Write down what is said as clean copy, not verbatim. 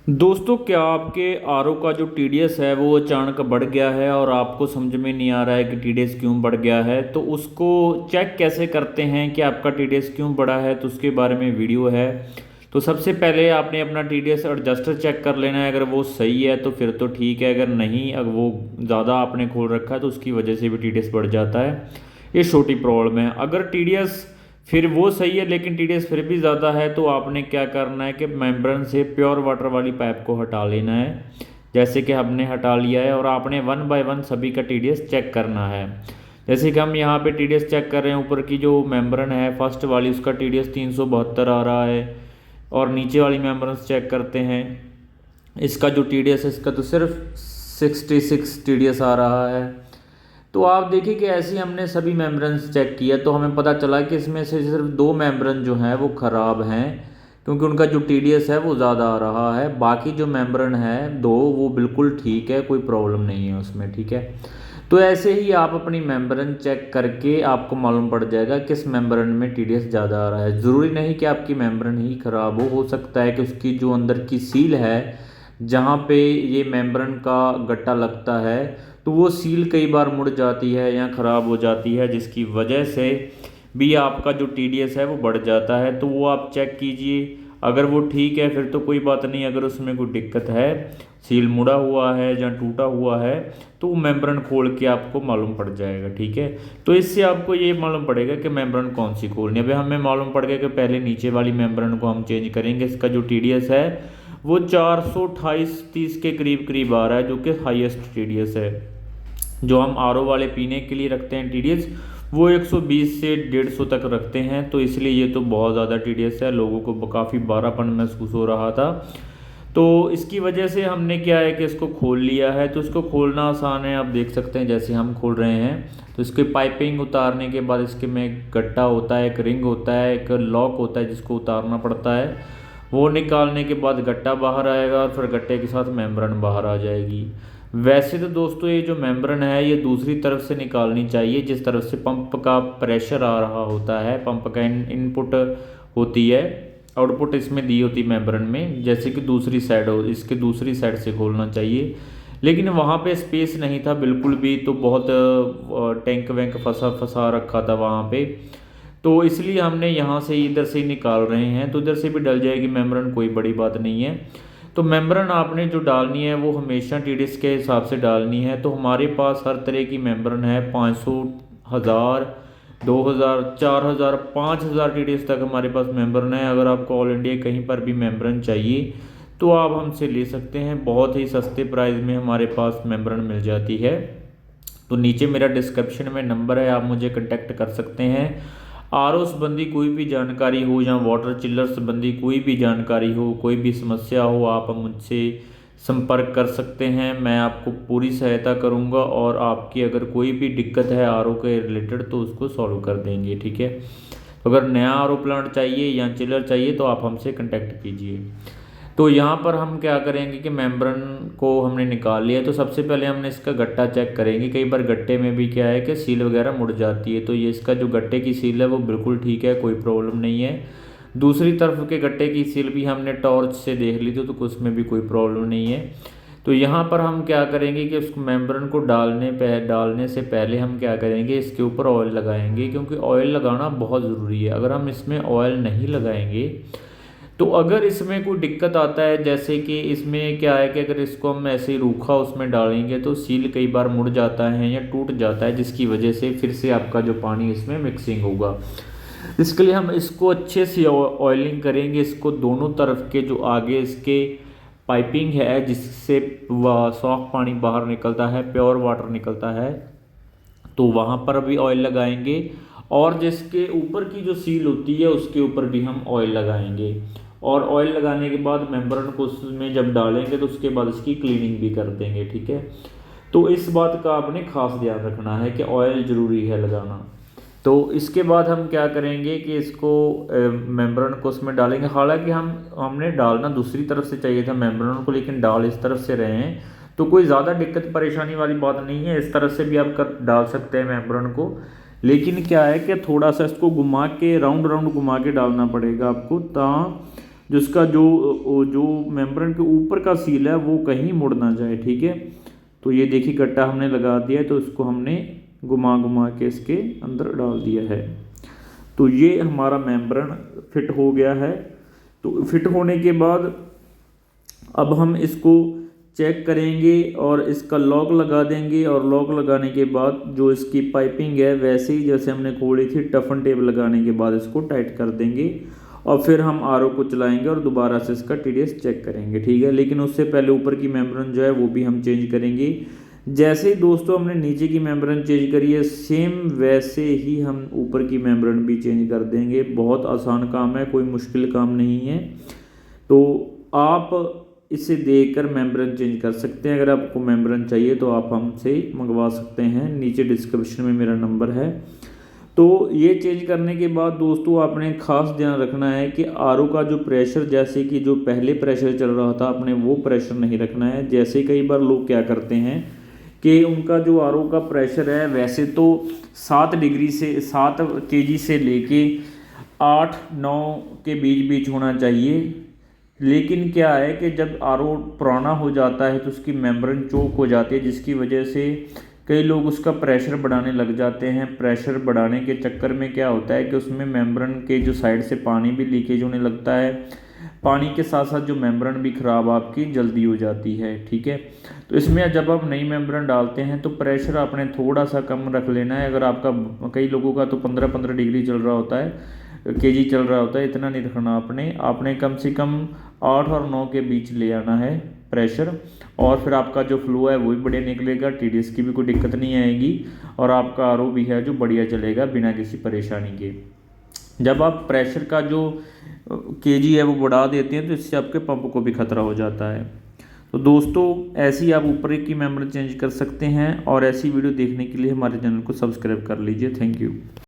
दोस्तों, क्या आपके आरओ का जो टीडीएस है वो अचानक बढ़ गया है और आपको समझ में नहीं आ रहा है कि टीडीएस क्यों बढ़ गया है? तो उसको चेक कैसे करते हैं कि आपका टीडीएस क्यों बढ़ा है, तो उसके बारे में वीडियो है। तो सबसे पहले आपने अपना टीडीएस एडजस्टर चेक कर लेना है। अगर वो सही है तो फिर तो ठीक है, अगर नहीं, अगर वो ज़्यादा आपने खोल रखा है तो उसकी वजह से भी टीडीएस बढ़ जाता है। ये छोटी प्रॉब्लम है। अगर टीडीएस फिर वो सही है लेकिन टीडीएस फिर भी ज़्यादा है, तो आपने क्या करना है कि मेम्ब्रेन से प्योर वाटर वाली पाइप को हटा लेना है। जैसे कि हमने हटा लिया है और आपने वन बाय वन सभी का टीडीएस चेक करना है। जैसे कि हम यहाँ पे टीडीएस चेक कर रहे हैं, ऊपर की जो मेम्ब्रेन है फर्स्ट वाली, उसका टीडीएस 372 आ रहा है। और नीचे वाली मेम्ब्रेन चेक करते हैं, इसका जो टीडीएस है इसका तो सिर्फ 66 टीडीएस आ रहा है। तो आप देखिए कि ऐसे ही हमने सभी मेम्ब्रेन्स चेक किया तो हमें पता चला कि इसमें से सिर्फ दो मेम्ब्रेन जो हैं वो ख़राब हैं, क्योंकि उनका जो टीडीएस है वो ज़्यादा आ रहा है। बाकी जो मेम्ब्रेन है दो, वो बिल्कुल ठीक है, कोई प्रॉब्लम नहीं है उसमें, ठीक है। तो ऐसे ही आप अपनी मेम्ब्रेन चेक करके आपको मालूम पड़ जाएगा किस मेम्ब्रेन में टीडीएस ज़्यादा आ रहा है। ज़रूरी नहीं कि आपकी मेम्ब्रेन ही ख़राब हो सकता है कि उसकी जो अंदर की सील है, जहाँ पे ये मेम्ब्रेन का गट्टा लगता है, तो वो सील कई बार मुड़ जाती है या ख़राब हो जाती है, जिसकी वजह से भी आपका जो टीडीएस है वो बढ़ जाता है। तो वो आप चेक कीजिए। अगर वो ठीक है फिर तो कोई बात नहीं। अगर उसमें कोई दिक्कत है, सील मुड़ा हुआ है या टूटा हुआ है, तो वो मेम्ब्रेन खोल के आपको मालूम पड़ जाएगा, ठीक है। तो इससे आपको ये मालूम पड़ेगा कि मेम्ब्रेन कौन सी खोलनी है। अभी हमें मालूम पड़ गया कि पहले नीचे वाली मेम्ब्रेन को हम चेंज करेंगे। इसका जो टीडीएस है वो 428-30 के करीब करीब आ रहा है, जो कि हाईएस्ट टीडीएस है। जो हम आरओ वाले पीने के लिए रखते हैं टीडीएस, वो 120 से 150 तक रखते हैं। तो इसलिए ये तो बहुत ज़्यादा टीडीएस है, लोगों को काफ़ी बारापन महसूस हो रहा था। तो इसकी वजह से हमने क्या है कि इसको खोल लिया है। तो इसको खोलना आसान है, आप देख सकते हैं जैसे हम खोल रहे हैं। तो इसकी पाइपिंग उतारने के बाद इसके में एक गट्टा होता है, एक रिंग होता है, एक लॉक होता है जिसको उतारना पड़ता है। वो निकालने के बाद गट्टा बाहर आएगा और फिर गट्टे के साथ मेम्ब्रेन बाहर आ जाएगी। वैसे तो दोस्तों ये जो मेम्ब्रेन है ये दूसरी तरफ से निकालनी चाहिए, जिस तरफ से पंप का प्रेशर आ रहा होता है। पंप का इनपुट होती है, आउटपुट इसमें दी होती है मेम्ब्रेन में, जैसे कि दूसरी साइड हो, इसके दूसरी साइड से खोलना चाहिए। लेकिन वहाँ पे स्पेस नहीं था बिल्कुल भी, तो बहुत टैंक वैंक फंसा फंसा रखा था वहाँ पे। तो इसलिए हमने यहाँ से इधर से ही निकाल रहे हैं। तो इधर से भी डल जाएगी मेम्ब्रेन, कोई बड़ी बात नहीं है। तो मेम्ब्रेन आपने जो डालनी है वो हमेशा टीडीएस के हिसाब से डालनी है। तो हमारे पास हर तरह की मेम्ब्रेन है, 500, 1000, 2000, 4000, 5000 टीडीएस तक हमारे पास मेम्ब्रेन है। अगर आपको ऑल इंडिया कहीं पर भी मेम्ब्रेन चाहिए तो आप हमसे ले सकते हैं। बहुत ही सस्ते प्राइस में हमारे पास मेम्ब्रेन मिल जाती है। तो नीचे मेरा डिस्क्रिप्शन में नंबर है, आप मुझे कनेक्ट कर सकते हैं। आरओ संबंधी कोई भी जानकारी हो या वाटर चिल्लर संबंधी कोई भी जानकारी हो, कोई भी समस्या हो, आप मुझसे संपर्क कर सकते हैं। मैं आपको पूरी सहायता करूंगा और आपकी अगर कोई भी दिक्कत है आरओ के रिलेटेड तो उसको सॉल्व कर देंगे, ठीक है। तो अगर नया आरओ प्लांट चाहिए या चिल्लर चाहिए तो आप हमसे कांटेक्ट कीजिए। तो यहाँ पर हम क्या करेंगे कि मेम्ब्रेन को हमने निकाल लिया, तो सबसे पहले हमने इसका गट्टा चेक करेंगे। कई बार गट्टे में भी क्या है कि सील वगैरह मुड़ जाती है। तो ये इसका जो गट्टे की सील है वो बिल्कुल ठीक है, कोई प्रॉब्लम नहीं है। दूसरी तरफ के गट्टे की सील भी हमने टॉर्च से देख ली थी, तो उसमें भी कोई प्रॉब्लम नहीं है। तो यहाँ पर हम क्या करेंगे कि उस मेम्ब्रेन को डालने से पहले हम क्या करेंगे, इसके ऊपर ऑयल लगाएंगे, क्योंकि ऑयल लगाना बहुत ज़रूरी है। अगर हम इसमें ऑयल नहीं लगाएंगे तो अगर इसमें कोई दिक्कत आता है, जैसे कि इसमें क्या है कि अगर इसको हम ऐसे ही रूखा उसमें डालेंगे तो सील कई बार मुड़ जाता है या टूट जाता है, जिसकी वजह से फिर से आपका जो पानी इसमें मिक्सिंग होगा। इसके लिए हम इसको अच्छे से ऑयलिंग करेंगे। इसको दोनों तरफ के जो आगे इसके पाइपिंग है जिससे सॉफ्ट पानी बाहर निकलता है, प्योर वाटर निकलता है, तो वहाँ पर भी ऑयल लगाएंगे। और जिसके ऊपर की जो सील होती है उसके ऊपर भी हम ऑयल लगाएंगे। और ऑयल लगाने के बाद मेम्ब्रेन को उसमें जब डालेंगे तो उसके बाद इसकी क्लीनिंग भी कर देंगे, ठीक है। तो इस बात का आपने खास ध्यान रखना है कि ऑयल ज़रूरी है लगाना। तो इसके बाद हम क्या करेंगे कि इसको मेम्ब्रेन को उसमें डालेंगे। हालांकि हमने डालना दूसरी तरफ से चाहिए था मेम्ब्रेन को, लेकिन डाल इस तरफ से रहे हैं, तो कोई ज़्यादा दिक्कत परेशानी वाली बात नहीं है। इस तरह से भी आप कर डाल सकते हैं मेम्ब्रेन को। लेकिन क्या है कि थोड़ा सा इसको घुमा के राउंड राउंड घुमा के डालना पड़ेगा आपको, जिसका जो मेम्ब्रेन के ऊपर का सील है वो कहीं मुड़ ना जाए, ठीक है। तो ये देखिए गट्टा हमने लगा दिया है, तो इसको हमने घुमा घुमा के इसके अंदर डाल दिया है। तो ये हमारा मेम्ब्रेन फिट हो गया है। तो फिट होने के बाद अब हम इसको चेक करेंगे और इसका लॉक लगा देंगे, और लॉक लगाने के बाद जो इसकी पाइपिंग है वैसे ही जैसे हमने खोली थी, टफन टेप लगाने के बाद इसको टाइट कर देंगे, और फिर हम आरओ को चलाएंगे और दोबारा से इसका टीडीएस चेक करेंगे, ठीक है। लेकिन उससे पहले ऊपर की मेम्ब्रेन जो है वो भी हम चेंज करेंगे। जैसे ही दोस्तों हमने नीचे की मेम्ब्रेन चेंज करी है, सेम वैसे ही हम ऊपर की मेम्ब्रेन भी चेंज कर देंगे। बहुत आसान काम है, कोई मुश्किल काम नहीं है। तो आप इसे देखकर मेम्ब्रेन चेंज कर सकते हैं। अगर आपको मेम्ब्रेन चाहिए तो आप हमसे मंगवा सकते हैं, नीचे डिस्क्रिप्शन में मेरा नंबर है। तो ये चेंज करने के बाद दोस्तों आपने खास ध्यान रखना है कि आरओ का जो प्रेशर, जैसे कि जो पहले प्रेशर चल रहा था, आपने वो प्रेशर नहीं रखना है। जैसे कई बार लोग क्या करते हैं कि उनका जो आरओ का प्रेशर है वैसे तो 7 डिग्री से 7 केजी से लेके 8-9 के बीच बीच होना चाहिए। लेकिन क्या है कि जब आरओ पुराना हो जाता है तो उसकी मेम्ब्रेन चोक हो जाती है, जिसकी वजह से कई लोग उसका प्रेशर बढ़ाने लग जाते हैं। प्रेशर बढ़ाने के चक्कर में क्या होता है कि उसमें मेम्ब्रेन के जो साइड से पानी भी लीकेज होने लगता है। पानी के साथ साथ जो मेम्ब्रेन भी ख़राब आपकी जल्दी हो जाती है, ठीक है। तो इसमें जब आप नई मेम्ब्रेन डालते हैं तो प्रेशर आपने थोड़ा सा कम रख लेना है। अगर आपका, कई लोगों का तो 15-15 डिग्री चल रहा होता है, केजी चल रहा होता है, इतना नहीं रखना आपने कम से कम 8 और 9 के बीच ले आना है प्रेशर। और फिर आपका जो फ्लो है वो भी बढ़िया निकलेगा, टीडीएस की भी कोई दिक्कत नहीं आएगी, और आपका आरओ भी है जो बढ़िया चलेगा बिना किसी परेशानी के। जब आप प्रेशर का जो केजी है वो बढ़ा देते हैं तो इससे आपके पंप को भी खतरा हो जाता है। तो दोस्तों ऐसे ही आप ऊपर की मेम्ब्रेन चेंज कर सकते हैं, और ऐसी वीडियो देखने के लिए हमारे चैनल को सब्सक्राइब कर लीजिए। Thank you.